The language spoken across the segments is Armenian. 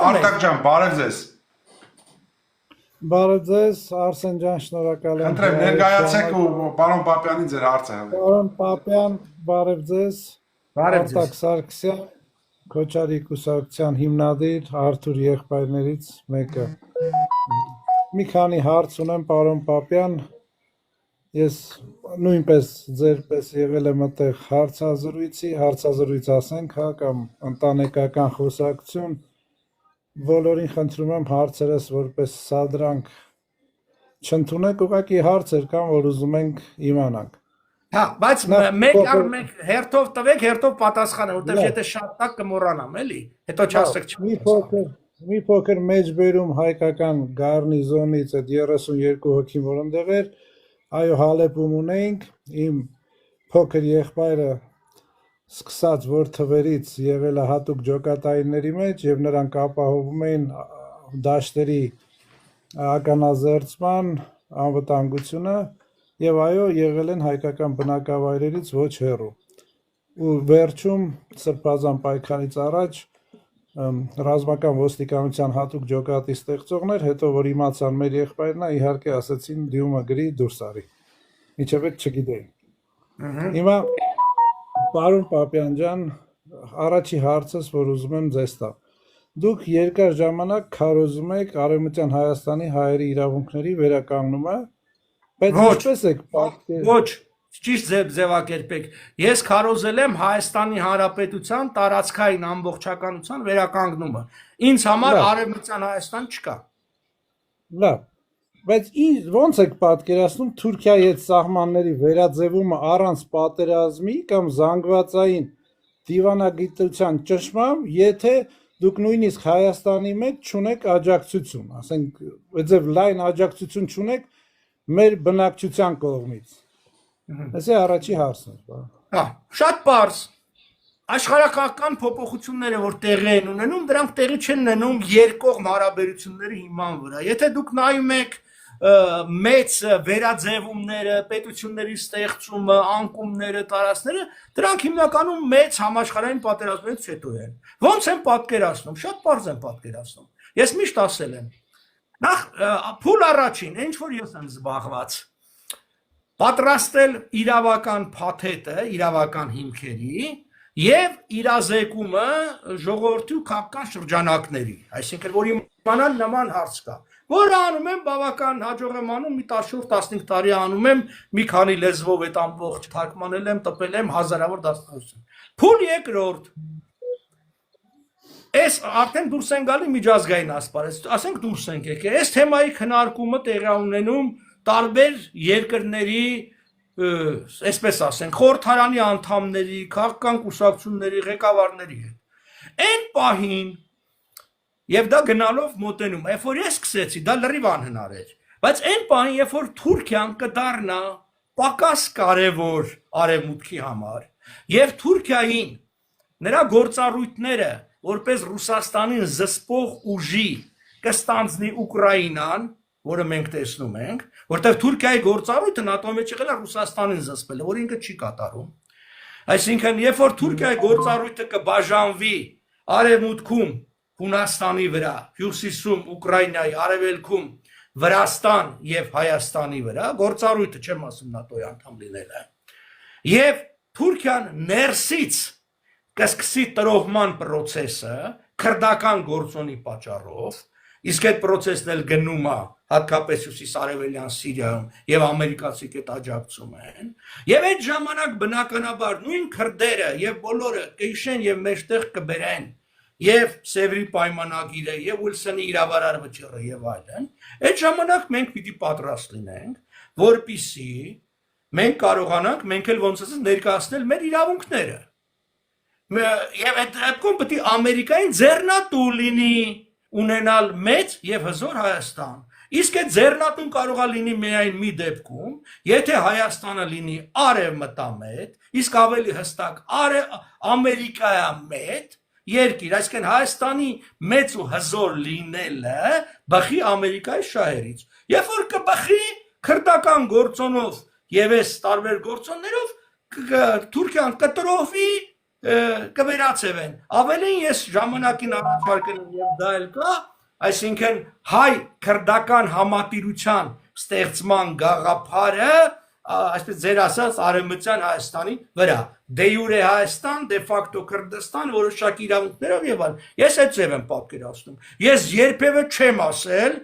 Արտակ ջան, բարև ձեզ։ Բարև ձեզ, Արսեն ջան, շնորհակալ եմ։ Խնդրեմ, ներկայացեք ու պարոն Պապյանի ձեր հարցը։ Պարոն Պապյան, բարև ձեզ։ Բարև ձեզ։ Արտակ Սարգսյան, Քոչարի կուսակցության հիմնադիր, Արթուր եղբայրներից մեկը։ Մի քանի հարց ունեմ, պարոն Պապյան։ Ես նույնպես ձերպես եղել եմ այդտեղ հարցազրույց ասենք, հա, կամ ընտանեկական խոսակցություն։ Բոլորին խնդրում եմ հարցերս որպես սադրանք չընդունեք, ուղղակի հարցեր կան, որ ուզում ենք իմանանք։ Հա, բայց մեկ առ մեկ հերթով տվեք, հերթով պատասխանը, որտեղ եթե շատ տակ կմոռանամ, էլի, հետո չասեք մի փոքր մեջբերում հայկական գառնիզոնից այդ 32 հոգին, որ ընդեղ էր, այո, Հալեպում ունեինք, իմ փոքր եղբայրը սկսած որ թվերից եղել է հատուկ ջոկատայինների մեջ եւ նրանք ապահովում էին դաշտերի ականազերծման անվտանգությունը եւ այո եղել են հայկական բնակավայրերից ոչ հեռու ու վերջում սրբազան պայքարից առաջ ռազմական ոստիկանության հատուկ ջոկատի ստեղծողներ հետո որ իմացան մեր եղբայրն է իհարկե ասացին դիմը գրի դուրս արի ինչեւ այդ չգիտեին հիմա Պարոն Պապյան ջան, առաջի հարցս, որ ուզում եմ ձեզ տալ։ Դուք երկար ժամանակ քարոզում եք Արևմտյան Հայաստանի հայերի իրավունքների վերականգնումը, բայց ինչպես եք պատկերացնում։ Ոչ, ճիշտ ձևակերպեք։ Ես քարոզել եմ Հայաստանի Հանրապետության տարածքային ամբողջականության վերականգնումը։ Ինձ համար Արևմտյան Հայաստան չկա։ Լավ։ Բայց ո՞նց եք պատկերացնում Թուրքիայի հետ սահմանների վերաձևումը առանց պատերազմի կամ զանգվածային դիվանագիտության ճնշմամբ, եթե դուք նույնիսկ Հայաստանի մեջ չունեք աջակցություն, ասենք, այդպես լայն աջակցություն չունեք մեր բնակչության կողմից։ Դա առաջի հարցն է։ Հա, շատ պարզ։ Աշխարհական փոփոխությունները, որ տեղի են ունենում, դրանք տեղի չեն ունենում երկկողմ հարաբերությունների հիման վրա։ Եթե դուք նայում եք մեծ վերաձևումները, պետությունների ստեղծումը, անկումները, տարածքները, դրանք հիմնականում մեծ համաշխարհային պատերազմներից հետո են։ Ոնց են պատկերացնում, շատ պարզ են պատկերացնում։ Ես միշտ ասել եմ, նախ փուլ առաջին, ինչ որ ես եմ զբաղված, պատրաստել իրավական փաթեթը, իրավական հիմքերի եւ իրազեկումը ժողովրդի ու քաղաքական շրջանակների, այսինքն որ իմանալ նման հարց կա, որը անում եմ բավական հաջող եմ անում, մի 14-15 տարի անում եմ, մի քանի լեզվով այդ ամբողջ թարգմանել եմ, տպել եմ հազարավոր դասախոսություն։ Փուլ երկրորդ։ Այս արդեն դուրս են գալի միջազգային ասպարեզ, ասենք դուրս ենք եկել։ Այս թեմայի քննարկումը տեղի ունենում տարբեր երկրների այսպես ասենք, խորհրդարանի անդամների, քաղաքական կուսակցությունների ղեկավարների հետ։ Այն պահին, եւ դա գնալով մոտենում, երբ որ ես սկսեցի, դա լրիվ անհնար էր, բայց այն պահին, երբ որ Թուրքիան կդառնա պակաս կարևոր արևմուտքի համար, եւ Թուրքիային նրա գործառույթները, որպես Ռուսաստանին զսպող ուժի կստանձնի Ուկրաինան, որը մենք տեսնում ենք, որտեղ Թուրքիայի գործառույթը ՆԱՏՕ-ի մեջ եղել է Ռուսաստանին զսպելը, որ ինքը չի կատարում։ Այսինքն, երբ որ Թուրքիայի գործառույթը կբաժանվի արևմուտքում Հունաստանի վրա, հյուսիսում Ուկրաինայի, արևելքում Վրաստան եւ Հայաստանի վրա, գործառույթը չեմ ասում ՆԱՏՕ-ի անդամ լինելը։ Եվ Թուրքիան ներսից կսկսի տրոհման process-ը քրդական գործոնի պատճառով, իսկ այդ process-ն էլ գնում է հատկապես հյուսիսարևելյան Սիրիայում եւ ամերիկացիք այդ աջակցում են, եւ այդ ժամանակ բնականաբար նույն քրդերը եւ բոլորը կհիշեն եւ մեջտեղ կբերեն եւ Սևրի պայմանագիրը եւ Ուիլսոնի իրավարար վճիռը եւ այլն, այդ ժամանակ մենք պիտի պատրաստ լինենք, որպիսի մենք կարողանանք մենք էլ ոնց ասած ներկայացնել մեր իրավունքները։ Եվ այդ դեպքում պետք է Ամերիկային ձեռնատու լինի ունենալ մեծ եւ հզոր Հայաստան։ Իսկ այդ ձեռնատուն կարող է լինի միայն մի դեպքում, եթե Հայաստանը լինի արևմտամետ, իսկ ավելի հստակ ամերիկայամետ երկիր, այսինքն Հայաստանի մեծ ու հզոր լինելը բխի Ամերիկայի շահերից։ Երբ որ կբխի քրդական գործոնով եւ այս տարբեր գործոններով Թուրքիան կտրոհվի կվերացվեն։ Ավելին ես ժամանակին առաջարկել եմ եւ դա էլ կա, այսինքն հայ քրդական համատիրության ստեղծման գաղափարը, այսպես ձեր ասած արևմտյան Հայաստանի վրա, դե յուրե Հայաստան, դե ֆակտո Քրդստան, որոշակի իրավունքներով եւ այլն։ Ես այդ ձև եմ պատկերացնում։ Ես երբևէ չեմ ասել,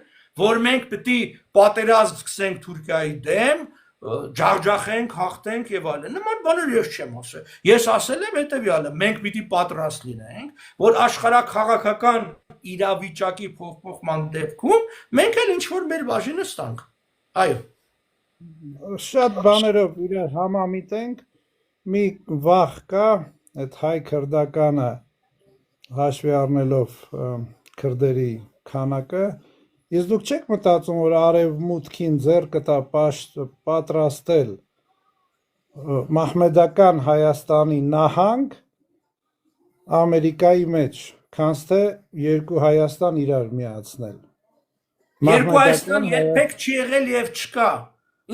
որ մենք պետք է պատերազմ սկսենք Թուրքիայի դեմ, ջախջախենք, հաղթենք եւ այլն։ Նման բաներ ես չեմ ասել։ Ես ասել եմ հետեւյալը. մենք պիտի պատրաստ լինենք, որ աշխարհաքաղաքական իրավիճակի փոփոխման դեպքում մենք էլ ինչ որ մեր բաժինը ստանք։ Այո։ Շատ բաներով իրար համամիտենք, մի վախ կա, այդ հայ քրդականը հաշվի առնելով քրդերի քանակը, իսկ դուք չեք մտածում, որ արևմուտքին ձեռ կտա պատրաստել մահմեդական Հայաստանի նահանգ Ամերիկայի մեջ, քանց թե երկու Հայաստան իրար միացնել։ Երկու Հայաստան երբեք չի եղել եւ չկա։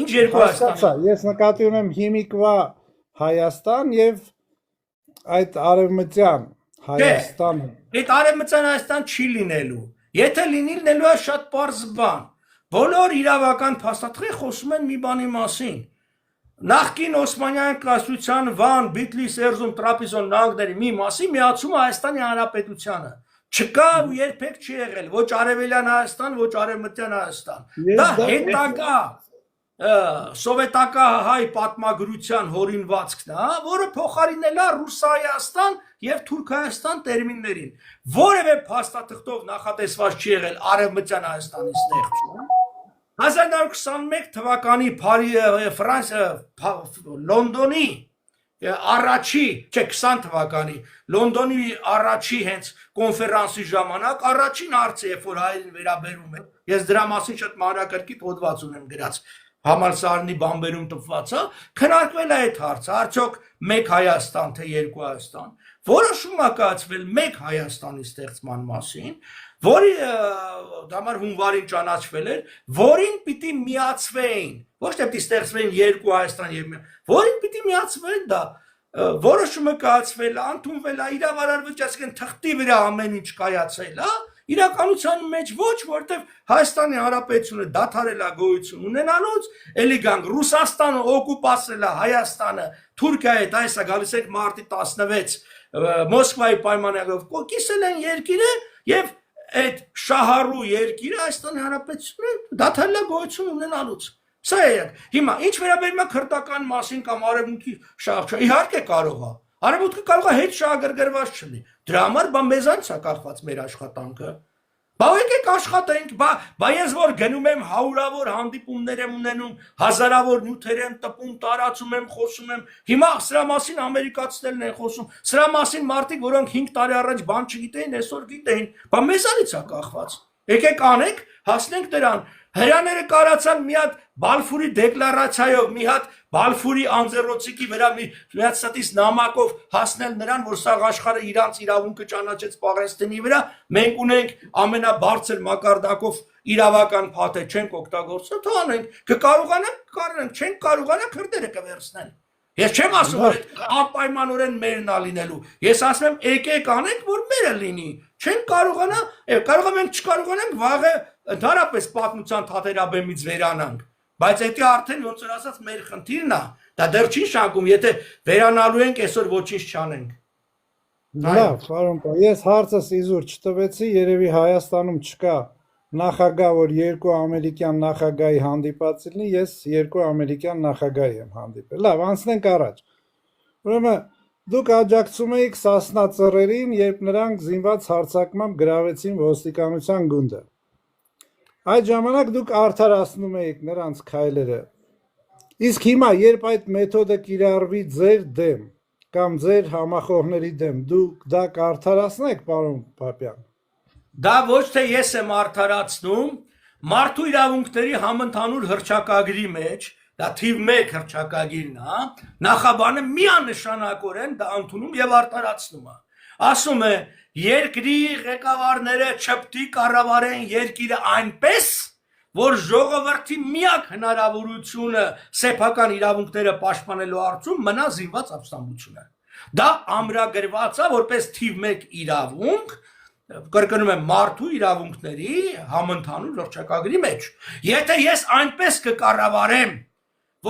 Ինչ երկու Հայաստան։ Ես նկատի ունեմ հիմիկվա Հայաստան եւ այդ արևմտյան Հայաստանը։ Այդ արևմտյան Հայաստան չի լինելու։ Եթե լինի լինելու է շատ պարզ բան։ Բոլոր իրավական փաստաթղթերը խոսում են մի բանի մասին։ Նախկին Օսմանյան կայսրության Վան, Բիթլիս, Էրզրում, Տրապիզոն նահանգների մի մասի միացումը Հայաստանի Հանրապետությանը։ Չկա ու երբեք չի եղել ոչ արևելյան Հայաստան, ոչ արևմտյան Հայաստան։ Դա հետագա սովետակահայ պատմագրության հորինվածքն է, որը փոխարինել է Ռուս-Հայաստան եւ Թուրք-Հայաստան տերմիններին։ Որևէ փաստաթղթով նախատեսված չի եղել արևմտյան Հայաստանի ստեղծում։ 1921 թվականի Լոնդոնի առաջի, չէ 20 թվականի Լոնդոնի առաջի հենց կոնֆերանսի ժամանակ առաջին հարցը, երբ որ հայերին վերաբերում է, ես դրա մասին շատ մանրակրկիտ հոդված ունեմ գրած համալսարանի բանբերում տպված է, քննարկվել է այդ հարցը, արդյոք մեկ Հայաստան թե երկու Հայաստան, որոշում է կայացվել մեկ Հայաստանի ստեղծման մասին, որի դամար հունվարին ճանաչվել էր, որին պիտի միացվեին, ոչ թե պիտի ստեղծվեին երկու Հայաստան եւ որին պիտի միացվեն դա, որոշումը կայացվել է, ընդունվել է, իրավարարվել, այսինքն թղթի վրա ամեն ինչ կայացել է, իրականության մեջ ոչ, որտեղ Հայաստանի Հանրապետությունը դադարել է գոյություն ունենալուց, էլի գանք Ռուսաստանը օկուպացրել է Հայաստանը, Թուրքիայի հետ այսա գալիս ենք մարտի 16 Մոսկվայի պայմանագրով կիսել են երկիրը եւ այդ շահառու երկիրը Հայաստանի Հանրապետությունը դադարել է գոյություն ունենալուց։ Սա է։ Հիմա ինչ վերաբերում է քրդական մասին կամ արևմուտքի շահ, իհարկե կարող է։ Արևմուտքը կարող է հետ շահագրգռված չլինի։ Դրա համար բամեզանց է կախված մեր աշխատանքը։ Բա եկեք աշխատենք, բա ես որ գնում եմ հարյուրավոր հանդիպումներ եմ ունենում, հազարավոր նյութեր եմ տպում, տարածում եմ, խոսում եմ։ Հիմա սրա մասին ամերիկացիներն են խոսում։ Սրա մասին մարդիկ, որոնք 5 տարի առաջ բան չգիտեին, այսօր գիտեին։ Բա մեզանից է կախված։ Եկեք անենք, հասնենք դրան։ Հրաները կարացան մի հատ Բալֆուրի դեկլարացիայով, մի հատ Բալֆուրի անձեռոցիկի վրա մի հատ ստից նամակով հասնել նրան, որ սա աշխարհը իրանց իրավունքը ճանաչեց Պաղեստինի վրա, մենք ունենք ամենաբարձր մակարդակով իրավական փաթեթ, չենք օգտագործել, թողանենք, կկարողանանք, կկարողանանք, չենք կարողանա քրդերը կվերցնեն։ Ես չեմ ասում, որ անպայմանորեն մերն է լինելու։ Ես ասում եմ, եկեք անենք, որ մերը լինի։ Չենք կարողանա, կարող է մենք չկարողանանք վաղը ընդհանրապես պատմության թատերաբեմից վերանանք։ Բայց դա արդեն ոնց որ ասած մեր խնդիրն է։ Դա դեռ չի շանկում, եթե վերանալու ենք, այսօր ոչինչ չանենք։ Լավ, պարոն, ես հարցս իզուր չտվեցի, երևի Հայաստանում չկա նախագահ, որ երկու ամերիկյան նախագահի հանդիպած լինի, ես երկու ամերիկյան նախագահի եմ հանդիպել։ Լավ, անցնենք առաջ։ Ուրեմն դուք աջակցում եք Սասնա ծռերին, երբ նրանք զինված հարձակմամբ գրավեցին ոստիկանության գունդը։ Այդ ժամանակ դուք արդարացնում եք նրանց քայլերը։ Իսկ հիմա, երբ այդ մեթոդը կիրառվի ձեր դեմ կամ ձեր համախոհների դեմ, դուք դա կարդարացնեք, պարոն Պապյան։ Դա ոչ թե ես եմ արդարացնում, մարդու իրավունքների համընդհանուր հռչակագրի մեջ, դա թիվ 1 հռչակագիրն է, նախաբանը միանշանակորեն դա ընդունում եւ արդարացնում է։ Ասում է, երկրի ղեկավարները չպետք է կառավարեն երկիրը այնպես, որ ժողովրդի միակ հնարավորությունը սեփական իրավունքները պաշտպանելու հարցում մնա զինված ապստամբությունը։ Դա ամրագրված է որպես թիվ 1 իրավունք, կրկնում եմ մարդու իրավունքների համընդհանուր վարչակարգի մեջ։ Եթե ես այնպես կկառավարեմ,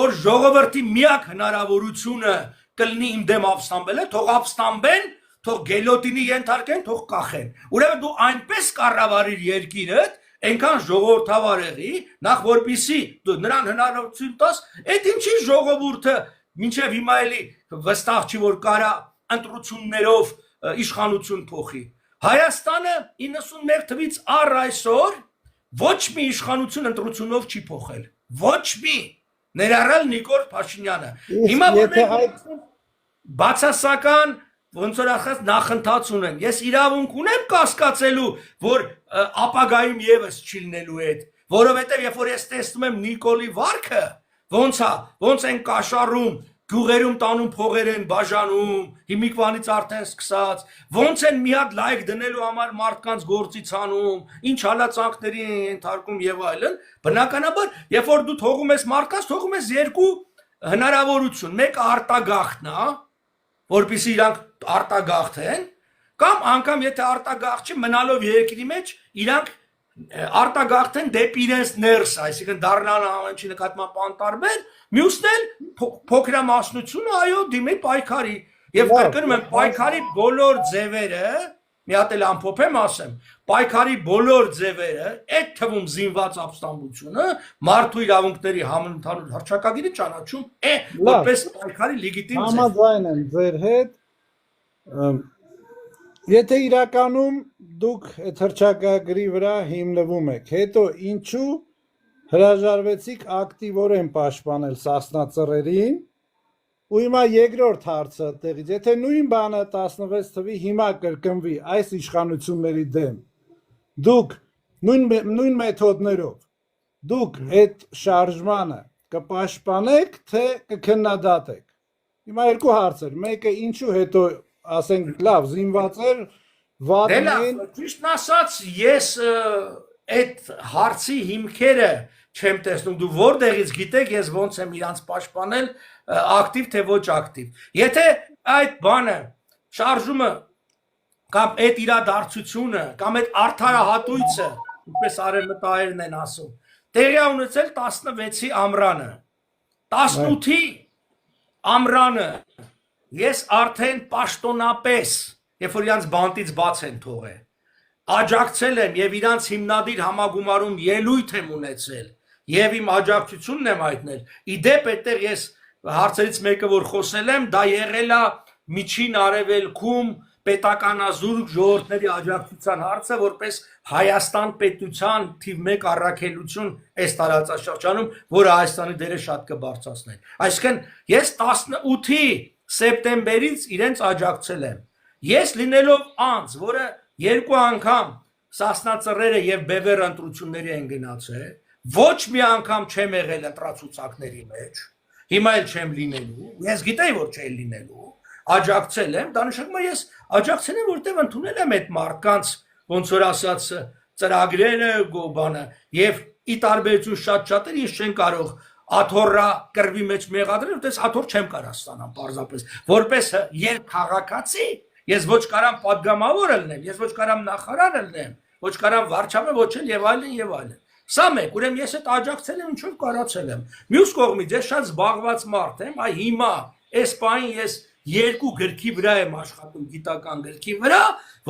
որ ժողովրդի միակ հնարավորությունը կլինի իմ դեմ ապստամբելը, թող ապստամբեն, թող գելոտինի ենթարկեն, թող կախեն։ Ուրեմն դու այնպես կառավարիր երկիրդ, այնքան ժողովրդավար եղի, նախ որպեսզի դու նրան հնարավորություն տաս, այդ ինչի ժողովուրդը մինչև հիմա էլի վստահ չի որ կարա ընտրություններով իշխանություն փոխի։ Հայաստանը 91 թվից առ այսօր ոչ մի իշխանություն ընտրությունով չի փոխել։ Ոչ մի, ներառյալ Նիկոլ Փաշինյանը։ Հիմա բացասական ոնց որ ասած նախընթաց ունեն։ Ես իրավունք ունեմ կասկածելու, որ ապագայում եւս չի լինելու այդ, որովհետեւ երբ որ ես տեսնում եմ Նիկոլի վարքը, ոնց են կաշառում, գյուղերում տանում փողեր են բաժանում, հիմիկվանից արդեն սկսած, ոնց են մի հատ լայք դնելու համար մարդկանց գործից անում, ինչ հալածանքների են ենթարկում եւ այլն, բնականաբար, երբ որ դու թողում ես մարդկանց, թողում ես երկու հնարավորություն, մեկը արտագաղթն է, որպեսզի իրանք արտագաղթեն, կամ անգամ եթե արտագաղթ չի մնալով երկրի մեջ, իրանք արտագաղթեն դեպի իրենց ներս, այսինքն դառնան ամենի նկատմամբ անտարբեր, մյուսն էլ փոքրամասնությունը, այո, դիմի պայքարի, եւ կրկնում եմ, պայքարի բոլոր ձևերը, մի հատ էլ ամփոփեմ ասեմ, պայքարի բոլոր ձևերը, այդ թվում զինված ապստամբությունը, մարդու իրավունքների համընդհանուր հռչակագիրը ճանաչում է որպես պայքարի լեգիտիմ ձև։ Համաձայն եմ ձեր հետ, եթե իրականում դուք այդ հռչակագրի վրա հիմնվում եք, հետո ինչու հրաժարվեցիք ակտիվորեն պաշտպանել Սասնա ծռերին, ու հիմա երկրորդ հարցը տեղից, եթե նույն բանը 16 թվի հիմա կրկնվի այս իշխանությունների դեմ, դուք նույն մեթոդներով, դուք այդ շարժմանը կպաշտպանեք, թե կքննադատեք։ Հիմա երկու հարցեր, մեկը ինչու հետո ասենք լավ զինված էր վատին ճիշտն ասած ես այդ հարցի հիմքերը չեմ տեսնում դու որտեղից գիտեք ես ոնց եմ իրանց պաշտպանել ակտիվ թե ոչ ակտիվ եթե այդ բանը շարժումը կամ այդ իրադարձությունը կամ այդ արդարահատույցը ինչպես արևմտահայերն են ասում տեղի ունեցել 16-ի ամռանը 18-ի ամռանը ես արդեն պաշտոնապես, երբ որ իրանց բանտից բաց են թողել, աջակցել եմ եւ իրանց հիմնադիր համագումարում ելույթ եմ ունեցել եւ իմ աջակցությունն եմ հայտնել։ Իդեպ այդտեղ ես հարցերից մեկը որ խոսել եմ, դա եղել է միջին արևելքում պետականազուրկ ժողովրդների աջակցության հարցը, որպես Հայաստան պետության թիվ 1 առաքելություն այս տարածաշրջանում, որը Հայաստանի դերը շատ կբարձրացներ։ Այսինքն ես 18-ի սեպտեմբերից իրենց աջակցել եմ։ Ես լինելով անձ, որը երկու անգամ Սասնա ծռերը եւ Բևեր ընտրությունների են գնացել, ոչ մի անգամ չեմ եղել ընտրացուցակների մեջ, հիմա էլ չեմ լինելու, ես գիտեի, որ չէի լինելու, աջակցել եմ, դա նշանակում է ես աջակցել եմ, որտեղ ընդունել եմ այդ մարդկանց, ոնց որ ասած ծրագրերը, գոբանը, եւ ի տարբերություն շատ-շատեր ես չեն կարող աթոռա կրվի մեջ մեղադրել, որտես աթոռ չեմ կարող ստանալ պարզապես, որպես երկքաղաքացի, ես ոչ կարամ պատգամավոր լինեմ, ես ոչ կարամ նախարար լինեմ, ոչ կարամ վարչապետ, ոչ էլ եւ այլն եւ այլն։ Սա մեկ, ուրեմն ես այդ աջակցել եմ, ինչով կարացել եմ։ Մյուս կողմից ես շատ զբաղված մարդ եմ, այ հիմա այս պահին ես երկու գրքի վրա եմ աշխատում, գիտական գրքի վրա,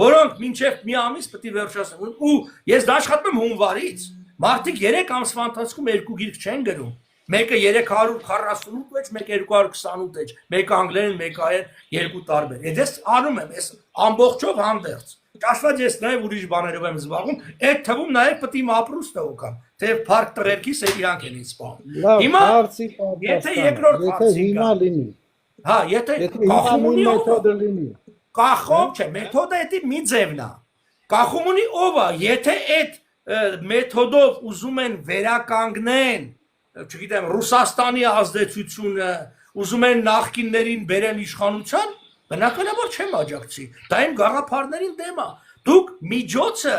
որոնք մինչև մի ամիս պետք է վերջացնեմ, ու ես դա աշխատում եմ հունվարից։ Մարդիկ 3 ամսվա ընթացքում երկու գիրք չեն գրում։ Մեկը 348 էջ, մեկը 228 էջ, մեկը անգլերեն, մեկը հայերեն, երկու տարբեր։ Ես անում եմ, ես ամբողջով հանդերձ։ Ճաշված ես նաև ուրիշ բաներով եմ զբաղվում, այդ թվում նաև պետք է իմ ապրուստը ուկամ, թե փառք տղերքիս էլ իրանք են ինձ սպանում։ Հիմա եթե երկրորդ հարցի հիմա լինի։ Հա, եթե կախում ունի մեթոդը լինի։ Կախում չէ, մեթոդը դա մի ձևն է։ Կախում ունի ով է, եթե այդ մեթոդով ուզում են վերականգնեն չգիտեմ, Ռուսաստանի ազդեցությունը, ուզում են նախկիններին բերեն իշխանության, բնականաբար չեմ աջակցի, դա իմ գաղափարներին դեմ է, դուք միջոցը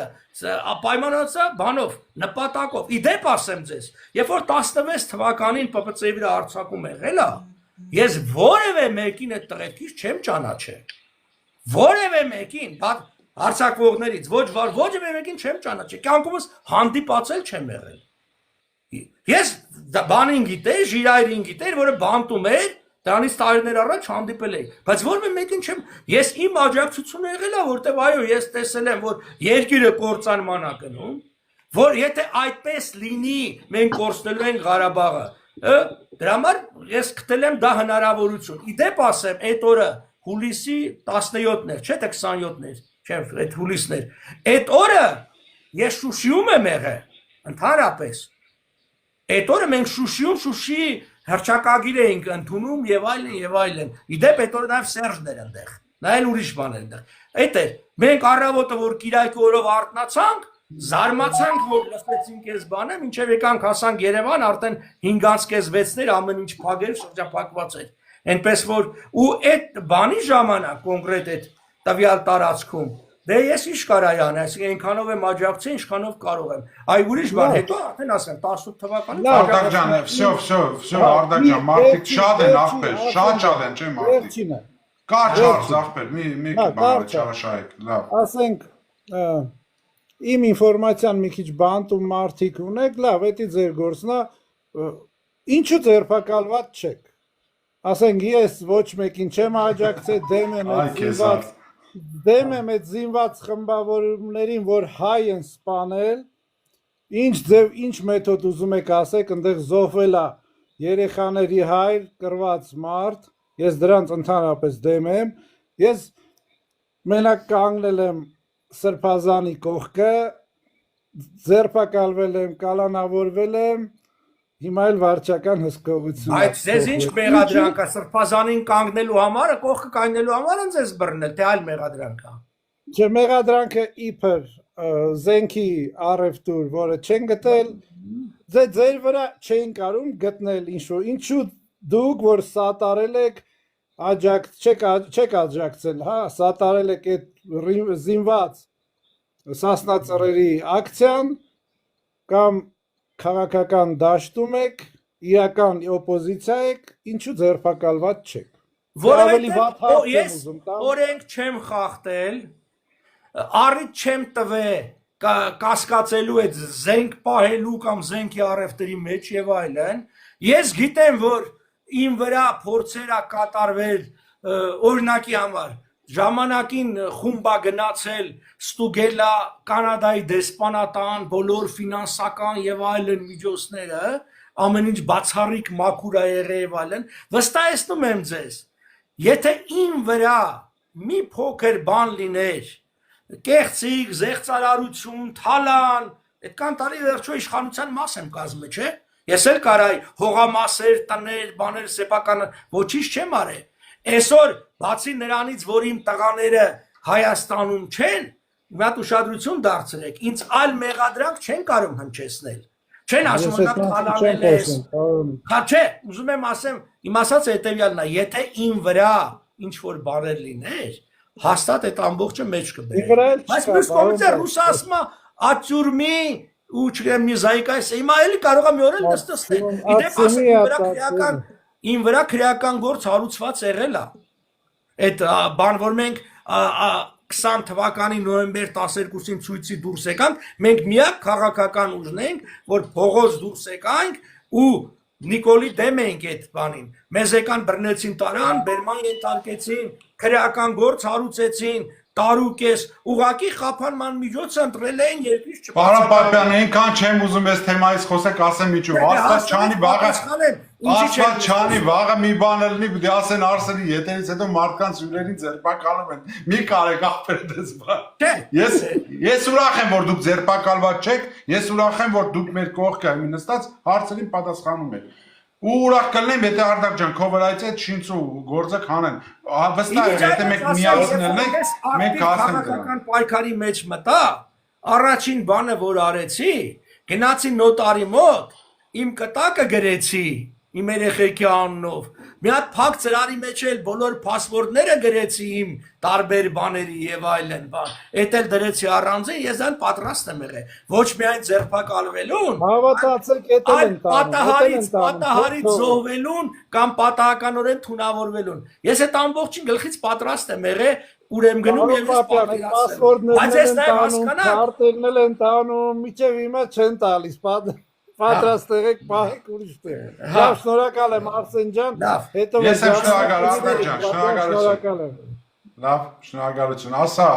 պայմանացա բանով, նպատակով, իդեպ ասեմ ձեզ, երբ որ 16 թվականին ՊՊՑ-ի վրա հարձակում եղել է, Ես որևէ մեկին այդ տղերքից չեմ ճանաչել։ Որևէ մեկին, հարցակվողներից ոչ մեկին չեմ ճանաչել։ Կյանքումս հանդիպացել չեմ եղել։ Ես բանին գիտեի, Ժիրայրին գիտեի, որը բանտում էր, դրանից տարիներ առաջ հանդիպել էի, բայց որևէ մեկին չեմ, ես իմ աջակցությունը եղել է, որտեվ այո, ես տեսել եմ, որ երկիրը կործանման է գնում, որ եթե այդպես լինի, մենք կորցնելու ենք Ղարաբաղը, դրա համար ես գտել եմ դա հնարավորություն։ Իդեպ ասեմ, այդ օրը հուլիսի 17-ն էր, չէ՞ թե 27-ն էր, չէ՞, այդ հուլիսն էր։ Այդ օրը ես Շուշիում եմ եղել, ընդհանրապես։ Այդ օրը մենք Շուշիի հռչակագիր էինք ընդունում եւ այլն։ Իդեպ այդ օրը նաեւ Սերժն էր այնտեղ։ Նա էլ ուրիշ բան էր այնտեղ։ Այդ էր։ Մենք առավոտը որ Կիրակի օրով արթնացանք, զարմացանք, որ լսեցինք այս բանը, մինչև եկանք հասանք Երևան, արդեն 5:30-6-ներ ամեն ինչ փակել, շրջափակված էր։ Այնպես որ ու այդ բանի ժամանակ կոնկրետ այդ տվյալ տարածքում դե ես ինչ կարայի անել, այսինքն այնքանով եմ աջակցել, ինչքանով կարող եմ։ Այ ուրիշ բան, հետո արդեն ասեմ 18 թվականից Արտակ ջան, всё, Արտակ ջան, մարդիկ շատ են ախպեր, շատ են, չէ՞ մարդիկ։ Կա չարժ ախպեր, մի բան չարաշայեք, լավ։ Ասենք իմ ինֆորմացիան մի քիչ բանտում մարդիկ ունեք, լավ, դա ձեր գործն է, ինչու ձերբակալված չեք։ Ասենք ես ոչ մեկին չեմ աջակցել, դեմ եմ այդ զինված խմբավորումներին, որ հայ են սպանել, ինչ ձև, ինչ մեթոդ ուզում եք ասեք, այնտեղ զոհվել է երեխաների հայր, կռված մարդ, ես դրանց ընդհանրապես դեմ եմ, ես մենակ կանգնել եմ Սրբազանի կողքը, ձերբակալվել եմ, կալանավորվել եմ, հիմա էլ վարչական հսկողություն։ Այդ ձեզ ինչ մեղադրանք է Սրբազանին կանգնելու համար, կողքը կանգնելու համար են ձեզ բռնել, թե այլ մեղադրանք է։ Չէ, մեղադրանքը իբր զենքի առևտուր, որը չեն գտել, ձեր վրա չեն կարում գտնել ինչու դուք, որ սատարել եք, չեք աջակցել, հա, սատարել եք այդ զինված սասնածռերի ակցիան կամ քաղաքական դաշտում եք, իրական օպոզիցիա եք, ինչու ձերբակալված չեք։ Որովհետև ես օրենք չեմ խախտել, առիթ չեմ տվել կասկածելու այդ զենք պահելու կամ զենքի առևտրի մեջ եւ այլն։ Ես գիտեմ, որ իմ վրա փորձեր ա կատարվել օրինակի համար ժամանակին խումբա գնացել ստուգելա Կանադայի դեսպանատան բոլոր ֆինանսական եւ այլն միջոցները, ամեն ինչ բացառիկ մաքուր է եղել եւ այլն, վստահեցնում եմ ձեզ, եթե իմ վրա մի փոքր բան լիներ, կեղծիք, զեղծարարություն, թալան, այդ կանտարի վերջո իշխանության մաս եմ կազմել, չէ՞։ Ես էլ կարայի հողամասեր, տներ, բաներ, սեփական ոչինչ չեմ արել։ Այսօր բացի նրանից, որ իմ տղաները Հայաստանում չեն, մի հատ ուշադրություն դարձրեք, ինձ այլ մեղադրանք չեն կարող հնչեցնել։ Չեն ասում նա թալանել ես։ Հա չէ, ուզում եմ ասեմ, իմ ասածը հետևյալն է, եթե իմ վրա ինչ որ բաներ լիներ, հաստատ այդ ամբողջը մեջ կբերեր։ Բայց մյուս կողմից ռուսը ասում է ատյուրմի ու չգիտեմ մի զայկայս, հիմա էլի կարող է մի օր էլ նստել։ Իդեպ ասեմ, իմ վրա քրեական գործ հարուցված եղել է։ Այդ բան, որ մենք 20 թվականի նոյեմբեր 12-ին ցույցի դուրս եկանք, մենք միակ քաղաքական ուժն ենք, որ փողոց դուրս եկանք ու Նիկոլի դեմ ենք այդ բանին։ Մեզ եկան բռնեցին տարան, բերման ենթարկեցին, քրեական գործ հարուցեցին, տարուկես, ուղակի խափանման միջոցը ընտրել էին երկրից չփոխել։ Պարոն Պապյան, այնքան չեմ ուզում այս թեմայից խոսեք, ասեմ ինչու։ Աստված չանի վաղը մի բան լինի, պիտի ասեն Արսենի ետերից հետո մարդկանց հյուրերին ձերբակալում են։ Մի կարեք ախպեր դες բան։ Ես ուրախ եմ, որ դուք ձերբակալված չեք, ես ուրախ եմ, որ դուք մեր կողքը նստած հարցերին պատասխանում եք։ Ու ուրախ կլինեմ, եթե Արտակ ջան, քո վրայից այդ շինցու գործը քանեն։ Վստահ եմ, եթե մենք միացնել ենք, մենք կհասնենք դրան։ Քաղաքական պայքարի մեջ մտա, առաջին բանը որ արեցի, գնացի նոտարի մոտ, իմ կտակը գրեցի, իմ երեխեքի անունով։ Մի հատ փակ ծրարի մեջ էլ բոլոր փասպորտները գրեցի իմ տարբեր բաների եւ այլն, բան։ Էդ էլ դրեցի առանձին, ես այն պատրաստ եմ եղել։ Ոչ միայն ձերբակալվելուն, Հավատացեք, էդ այլ են տանում, պատահարից զոհվելուն կամ պատահականորեն թունավորվելուն։ Ես այդ ամբողջին գլխից պատրաստ եմ եղել, ուր եմ գնում եւ ես պատրաստ եմ։ Բայց ես նաեւ հասկանամ, քարտերն են տանում, միջև հիմա չեն տալիս, պատրաստ եղեք, պահեք ուրիշ տեղ։ Լավ, շնորհակալ եմ Արսեն ջան, հետո Ես եմ շնորհակալ, Ալբերտ ջան, շնորհակալություն։ շնորհակալ եմ։ Լավ, շնորհակալություն։ Ասա